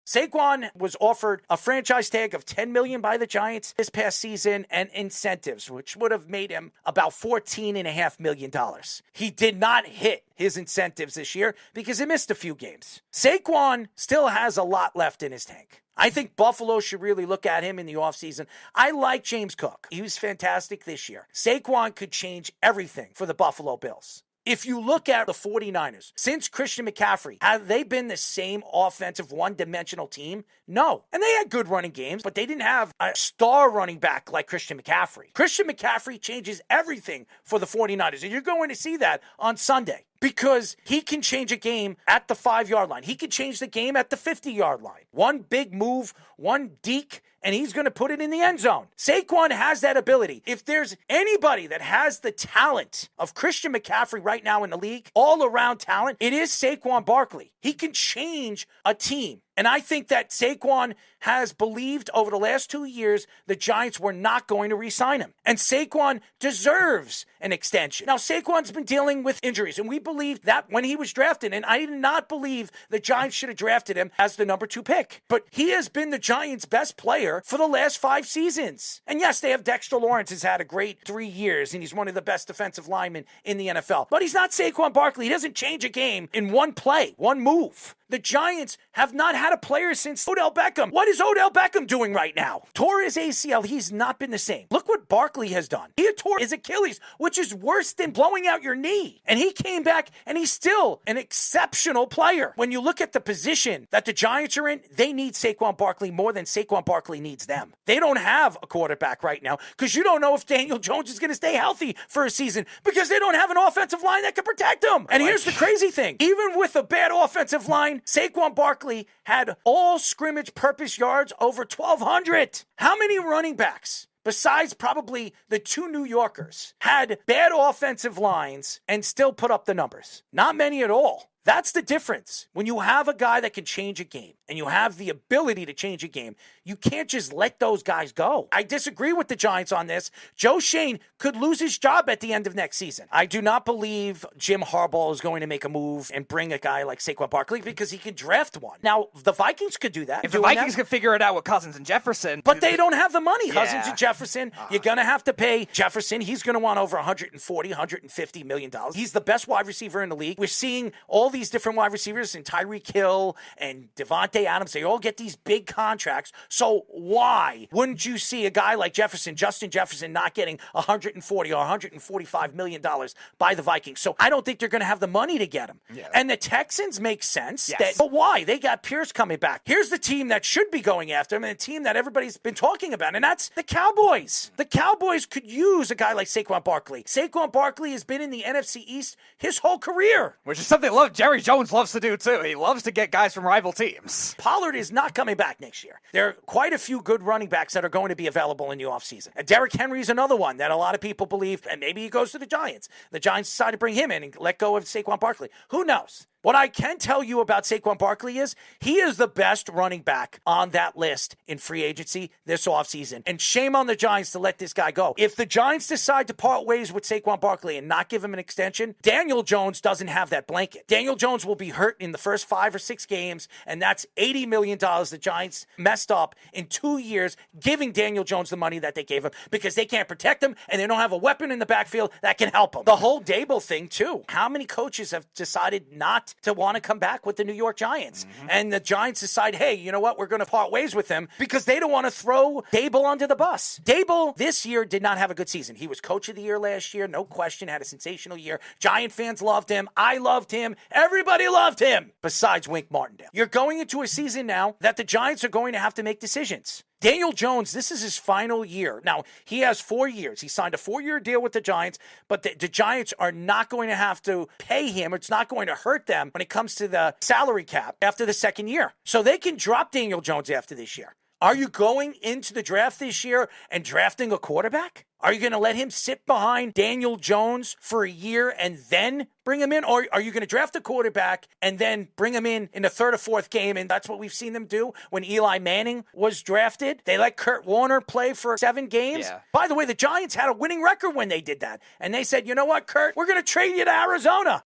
Saquon was offered a franchise tag of $10 million by the Giants this past season and incentives, which would have made him about $14.5 million. He did not hit his incentives this year because he missed a few games. Saquon still has a lot left in his tank. I think Buffalo should really look at him in the offseason. I like James Cook. He was fantastic this year. Saquon could change everything for the Buffalo Bills. If you look at the 49ers, since Christian McCaffrey, have they been the same offensive one-dimensional team? No. And they had good running games, but they didn't have a star running back like Christian McCaffrey. Christian McCaffrey changes everything for the 49ers, and you're going to see that on Sunday. Because he can change a game at the 5-yard line. He can change the game at the 50-yard line. One big move, one deke, and he's going to put it in the end zone. Saquon has that ability. If there's anybody that has the talent of Christian McCaffrey right now in the league, all-around talent, it is Saquon Barkley. He can change a team. And I think that Saquon has believed over the last 2 years the Giants were not going to re-sign him. And Saquon deserves an extension. Now, Saquon's been dealing with injuries, and we believed that when he was drafted. And I did not believe the Giants should have drafted him as the number 2 pick. But he has been the Giants' best player for the last 5 seasons. And yes, they have Dexter Lawrence has had a great 3 years, and he's one of the best defensive linemen in the NFL. But he's not Saquon Barkley. He doesn't change a game in one play, one move. The Giants have not had a player since Odell Beckham. What is Odell Beckham doing right now? Tore his ACL. He's not been the same. Look what Barkley has done. He tore his Achilles, which is worse than blowing out your knee. And he came back, and he's still an exceptional player. When you look at the position that the Giants are in, they need Saquon Barkley more than Saquon Barkley needs them. They don't have a quarterback right now because you don't know if Daniel Jones is going to stay healthy for a season because they don't have an offensive line that can protect him. And here's the crazy thing. Even with a bad offensive line, Saquon Barkley had all scrimmage purpose yards over 1,200. How many running backs, besides probably the 2 New Yorkers, had bad offensive lines and still put up the numbers? Not many at all. That's the difference. When you have a guy that can change a game and you have the ability to change a game, you can't just let those guys go. I disagree with the Giants on this. Joe Shane could lose his job at the end of next season. I do not believe Jim Harbaugh is going to make a move and bring a guy like Saquon Barkley because he can draft one. Now, the Vikings could do that. If the Vikings could figure it out with Cousins and Jefferson. But they don't have the money. Cousins and Jefferson, you're going to have to pay Jefferson. He's going to want over $140, $150 million. He's the best wide receiver in the league. We're seeing all these different wide receivers and Tyreek Hill and Devontae Adams. They all get these big contracts. So why wouldn't you see a guy like Jefferson, Justin Jefferson, not getting $140 or $145 million by the Vikings? So I don't think they're going to have the money to get him. Yeah. And the Texans make sense. Yes. But why? They got Pierce coming back. Here's the team that should be going after him and the team that everybody's been talking about, and that's the Cowboys. The Cowboys could use a guy like Saquon Barkley. Saquon Barkley has been in the NFC East his whole career. Which is something Jerry Jones loves to do, too. He loves to get guys from rival teams. Pollard is not coming back next year. There are quite a few good running backs that are going to be available in the offseason. And Derrick Henry is another one that a lot of people believe, and maybe he goes to the Giants. The Giants decide to bring him in and let go of Saquon Barkley. Who knows? What I can tell you about Saquon Barkley is he is the best running back on that list in free agency this offseason. And shame on the Giants to let this guy go. If the Giants decide to part ways with Saquon Barkley and not give him an extension, Daniel Jones doesn't have that blanket. Daniel Jones will be hurt in the first 5 or 6 games, and that's $80 million the Giants messed up in 2 years giving Daniel Jones the money that they gave him because they can't protect him and they don't have a weapon in the backfield that can help him. The whole Dable thing, too. How many coaches have decided not to want to come back with the New York Giants? And the Giants decide, hey, you know what? We're going to part ways with him because they don't want to throw Dable under the bus. Dable this year did not have a good season. He was coach of the year last year, no question, had a sensational year. Giant fans loved him. I loved him. Everybody loved him besides Wink Martindale. You're going into a season now that the Giants are going to have to make decisions. Daniel Jones, this is his final year. Now, he has 4 years. He signed a 4-year deal with the Giants, but the Giants are not going to have to pay him. It's not going to hurt them when it comes to the salary cap after the 2nd year. So they can drop Daniel Jones after this year. Are you going into the draft this year and drafting a quarterback? Are you going to let him sit behind Daniel Jones for a year and then bring him in? Or are you going to draft a quarterback and then bring him in the 3rd or 4th game? And that's what we've seen them do when Eli Manning was drafted. They let Kurt Warner play for 7 games. Yeah. By the way, the Giants had a winning record when they did that. And they said, you know what, Kurt? We're going to trade you to Arizona.